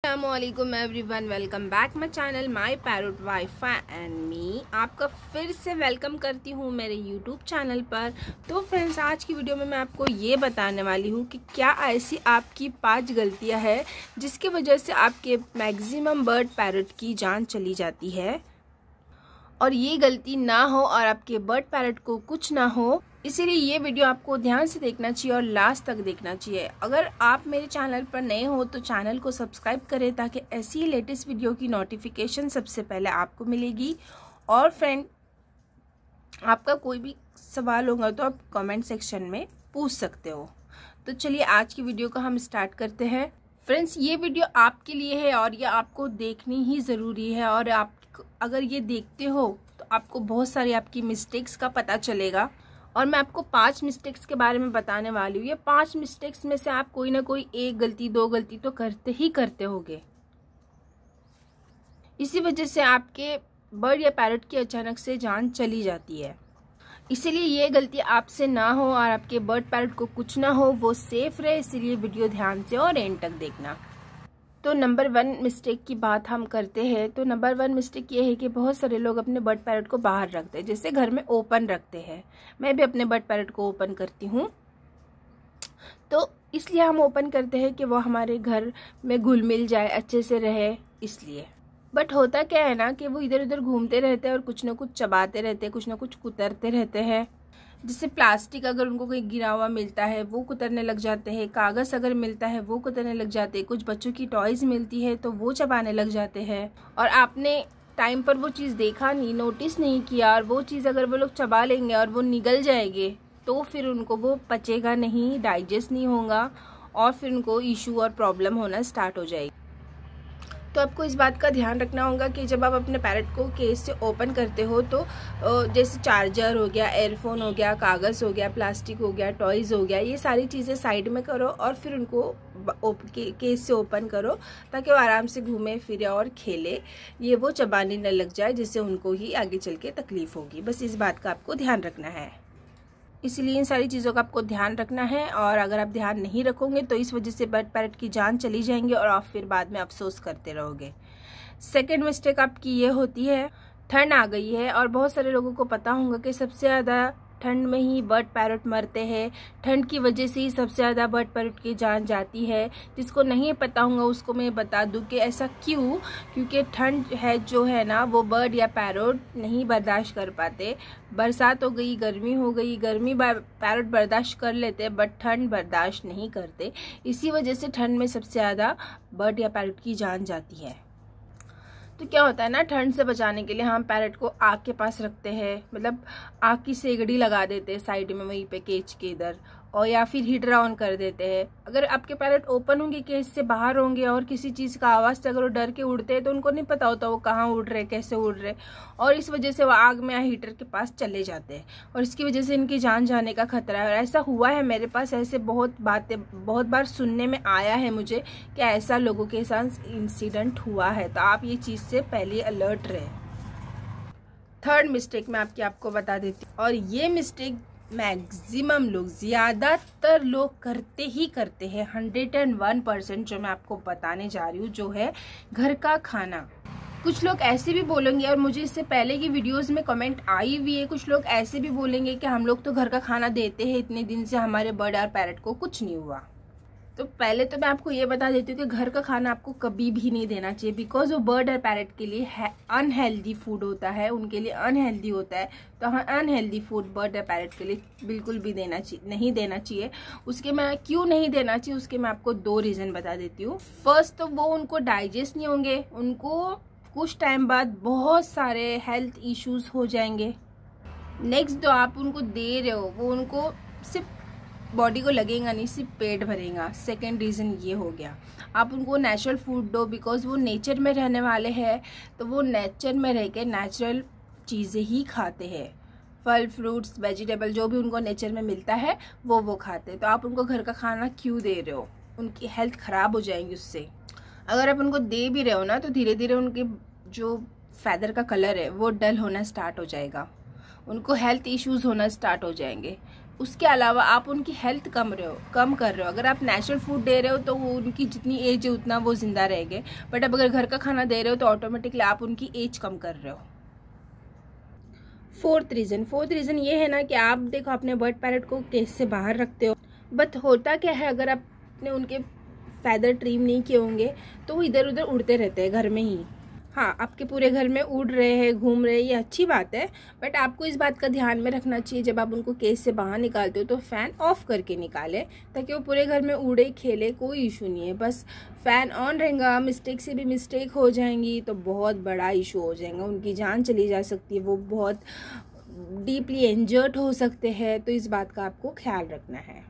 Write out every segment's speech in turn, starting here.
अस्सलामुअलैकुम everyone, welcome back my channel my parrot wifi and me. आपका फिर से वेलकम करती हूँ मेरे यूट्यूब चैनल पर। तो फ्रेंड्स, आज की वीडियो में मैं आपको ये बताने वाली हूँ कि क्या ऐसी आपकी 5 गलतियाँ हैं जिसकी वजह से आपके मैक्सिमम बर्ड पैरट की जान चली जाती है, और ये गलती ना हो और आपके बर्ड पैरट को कुछ ना हो। इसीलिए ये वीडियो आपको ध्यान से देखना चाहिए और लास्ट तक देखना चाहिए। अगर आप मेरे चैनल पर नए हो तो चैनल को सब्सक्राइब करें ताकि ऐसी लेटेस्ट वीडियो की नोटिफिकेशन सबसे पहले आपको मिलेगी। और फ्रेंड, आपका कोई भी सवाल होगा तो आप कमेंट सेक्शन में पूछ सकते हो। तो चलिए आज की वीडियो को हम स्टार्ट करते हैं। फ्रेंड्स, ये वीडियो आपके लिए है और ये आपको देखनी ही ज़रूरी है, और आप अगर ये देखते हो तो आपको बहुत सारी आपकी मिस्टेक्स का पता चलेगा। और मैं आपको 5 मिस्टेक्स के बारे में बताने वाली हूँ। ये 5 मिस्टेक्स में से आप कोई ना कोई 1 गलती 2 गलती तो करते ही करते होगे। इसी वजह से आपके बर्ड या पैरट की अचानक से जान चली जाती है। इसीलिए ये गलती आपसे ना हो और आपके बर्ड पैरट को कुछ ना हो, वो सेफ रहे। इसीलिए वीडियो ध्यान से और एंड तक देखना। तो नंबर 1 मिस्टेक की बात हम करते हैं। तो नंबर 1 मिस्टेक ये है कि बहुत सारे लोग अपने बर्ड पैरट को बाहर रखते हैं, जैसे घर में ओपन रखते हैं। मैं भी अपने बर्ड पैरट को ओपन करती हूँ। तो इसलिए हम ओपन करते हैं कि वो हमारे घर में घुल मिल जाए, अच्छे से रहे, इसलिए। बट होता क्या है ना कि वो इधर उधर घूमते रहते हैं और कुछ ना कुछ चबाते रहते हैं, कुछ ना कुछ कुतरते रहते हैं। जिससे प्लास्टिक अगर उनको कहीं गिरा हुआ मिलता है वो कुतरने लग जाते हैं, कागज़ अगर मिलता है वो कुतरने लग जाते हैं, कुछ बच्चों की टॉयज़ मिलती है तो वो चबाने लग जाते हैं। और आपने टाइम पर वो चीज़ देखा नहीं, नोटिस नहीं किया, और वो चीज़ अगर वो लोग चबा लेंगे और वो निगल जाएंगे तो फिर उनको वो पचेगा नहीं, डाइजेस्ट नहीं होगा, और फिर उनको इशू और प्रॉब्लम होना स्टार्ट हो जाएगी। तो आपको इस बात का ध्यान रखना होगा कि जब आप अपने पैरट को केस से ओपन करते हो तो जैसे चार्जर हो गया, एयरफोन हो गया, कागज़ हो गया, प्लास्टिक हो गया, टॉयज़ हो गया, ये सारी चीज़ें साइड में करो और फिर उनको केस से ओपन करो ताकि वो आराम से घूमे फिरे और खेले, ये वो चबाने न लग जाए जिससे उनको ही आगे चल के तकलीफ़ होगी। बस इस बात का आपको ध्यान रखना है। इसलिए इन सारी चीज़ों का आपको ध्यान रखना है, और अगर आप ध्यान नहीं रखोगे तो इस वजह से बर्ड पैरट की जान चली जाएंगी और आप फिर बाद में अफसोस करते रहोगे। सेकंड मिस्टेक आपकी ये होती है, ठंड आ गई है और बहुत सारे लोगों को पता होगा कि सबसे ज़्यादा ठंड में ही बर्ड पैरट मरते हैं। ठंड की वजह से ही सबसे ज़्यादा बर्ड पैरट की जान जाती है। जिसको नहीं पता होगा उसको मैं बता दूं कि ऐसा क्यों, क्योंकि ठंड है जो है ना वो बर्ड या पैरट नहीं बर्दाश्त कर पाते। बरसात हो गई, गर्मी हो गई, गर्मी पैरट बर्दाश्त कर लेते हैं बट ठंड बर्दाश्त नहीं करते। इसी वजह से ठंड में सबसे ज़्यादा बर्ड या पैरट की जान जाती है। तो क्या होता है ना, ठंड से बचाने के लिए हम पैरट को आग के पास रखते हैं, मतलब आग की सेगड़ी लगा देते हैं साइड में, वहीं पे केज के इधर, और या फिर हीटर ऑन कर देते हैं। अगर आपके पैरट ओपन होंगे, केज से बाहर होंगे और किसी चीज़ का आवाज़ से अगर वो डर के उड़ते हैं तो उनको नहीं पता होता वो कहाँ उड़ रहे, कैसे उड़ रहे, और इस वजह से वो आग में या हीटर के पास चले जाते हैं और इसकी वजह से इनकी जान जाने का खतरा है। और ऐसा हुआ है मेरे पास, ऐसे बहुत बार सुनने में आया है मुझे कि ऐसा लोगों के साथ इंसिडेंट हुआ है। तो आप ये चीज़ से पहले अलर्ट रहे। थर्ड मिस्टेक मैं आपको बता देती हूँ, और ये मिस्टेक मैक्सिमम लोग, ज़्यादातर लोग करते ही करते हैं। 101% जो मैं आपको बताने जा रही हूँ जो है घर का खाना। कुछ लोग ऐसे भी बोलेंगे, और मुझे इससे पहले की वीडियोस में कमेंट आई हुई है, कुछ लोग ऐसे भी बोलेंगे कि हम लोग तो घर का खाना देते हैं, इतने दिन से हमारे बर्ड और पैरट को कुछ नहीं हुआ। तो पहले तो मैं आपको ये बता देती हूँ कि घर का खाना आपको कभी भी नहीं देना चाहिए, बिकॉज वो बर्ड और पैरट के लिए अनहेल्दी फूड होता है, उनके लिए अनहेल्दी होता है। तो हाँ, अनहेल्दी फूड बर्ड और पैरट के लिए बिल्कुल भी नहीं देना चाहिए। उसके मैं क्यों नहीं देना चाहिए उसके मैं आपको 2 रीज़न बता देती हूँ। फर्स्ट, तो वो उनको डाइजेस्ट नहीं होंगे, उनको कुछ टाइम बाद बहुत सारे हेल्थ इश्यूज हो जाएंगे। नेक्स्ट, जो आप उनको दे रहे हो वो उनको सिर्फ बॉडी को लगेगा नहीं, सिर्फ पेट भरेगा। सेकेंड रीज़न ये हो गया, आप उनको नेचुरल फूड दो, बिकॉज वो नेचर में रहने वाले हैं, तो वो नेचर में रह के नेचुरल चीज़ें ही खाते हैं। फल, फ्रूट्स, वेजिटेबल जो भी उनको नेचर में मिलता है वो खाते हैं। तो आप उनको घर का खाना क्यों दे रहे हो? उनकी हेल्थ ख़राब हो जाएगी उससे। अगर आप उनको दे भी रहे हो ना तो धीरे धीरे उनके जो फैदर का कलर है वो डल होना स्टार्ट हो जाएगा, उनको हेल्थ इश्यूज़ होना स्टार्ट हो जाएंगे। उसके अलावा आप उनकी हेल्थ कम कर रहे हो। अगर आप नेचुरल फूड दे रहे हो तो वो उनकी जितनी एज है उतना वो जिंदा रहेंगे, बट अब अगर घर का खाना दे रहे हो तो ऑटोमेटिकली आप उनकी एज कम कर रहे हो। फोर्थ रीज़न ये है ना कि आप देखो अपने बर्ड पैरट को केज से बाहर रखते हो, बट होता क्या है, अगर आपने उनके फैदर ट्रिम नहीं किए होंगे तो वो इधर उधर उड़ते रहते हैं घर में ही। हाँ, आपके पूरे घर में उड़ रहे हैं, घूम रहे हैं, ये अच्छी बात है, बट आपको इस बात का ध्यान में रखना चाहिए जब आप उनको केज से बाहर निकालते हो तो फ़ैन ऑफ करके निकालें, ताकि वो पूरे घर में उड़े खेले, कोई इशू नहीं है। बस फ़ैन ऑन रहेगा, मिस्टेक से भी मिस्टेक हो जाएंगी तो बहुत बड़ा इशू हो जाएगा, उनकी जान चली जा सकती है, वो बहुत डीपली इंजर्ड हो सकते हैं। तो इस बात का आपको ख्याल रखना है।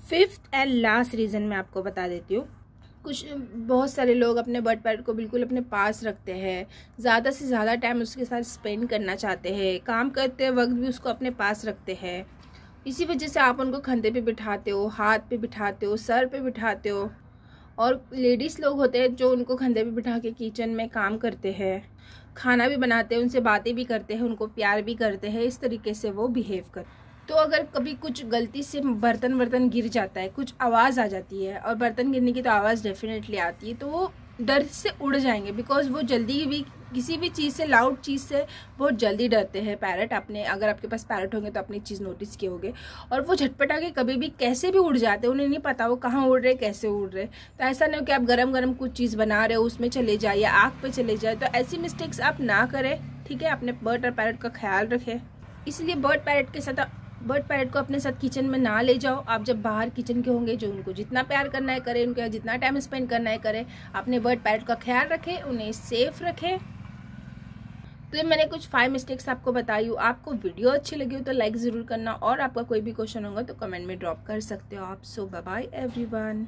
फिफ्थ एंड लास्ट रीज़न मैं आपको बता देती हूँ। बहुत सारे लोग अपने बर्ड पैरट को बिल्कुल अपने पास रखते हैं, ज़्यादा से ज़्यादा टाइम उसके साथ स्पेंड करना चाहते हैं, काम करते वक्त भी उसको अपने पास रखते हैं। इसी वजह से आप उनको कंधे पे बिठाते हो, हाथ पे बिठाते हो, सर पे बिठाते हो। और लेडीज़ लोग होते हैं जो उनको कंधे पे बिठा के किचन में काम करते हैं, खाना भी बनाते हैं, उनसे बातें भी करते हैं, उनको प्यार भी करते हैं। इस तरीके से वो बिहेव करते हैं। तो अगर कभी कुछ गलती से बर्तन गिर जाता है, कुछ आवाज़ आ जाती है, और बर्तन गिरने की तो आवाज़ डेफिनेटली आती है, तो वो डर से उड़ जाएंगे, बिकॉज वो जल्दी भी किसी भी चीज़ से, लाउड चीज़ से बहुत जल्दी डरते हैं पैरट। अपने अगर आपके पास पैरट होंगे तो अपनी चीज़ नोटिस किए होंगे, और वो झटपटा के कभी भी कैसे भी उड़ जाते हैं, उन्हें नहीं पता वो कहाँ उड़ रहे, कैसे उड़ रहे। तो ऐसा नहीं हो कि आप गरम गरम कुछ चीज़ बना रहे हो उसमें चले जाए या आग पे चले जाए, तो ऐसी मिस्टेक्स आप ना करें, ठीक है। अपने बर्ड और पैरट का ख्याल रखें। इसलिए बर्ड पैरट को अपने साथ किचन में ना ले जाओ। आप जब बाहर किचन के होंगे, जो उनको जितना प्यार करना है करें, उनके जितना टाइम स्पेंड करना है करें। अपने बर्ड पैरट का ख्याल रखें, उन्हें सेफ रखें। तो ये मैंने कुछ 5 मिस्टेक्स आपको बताई हूँ। आपको वीडियो अच्छी लगी हो तो लाइक ज़रूर करना, और आपका कोई भी क्वेश्चन होगा तो कमेंट में ड्रॉप कर सकते हो आप। सो बाय बाय एवरीवन।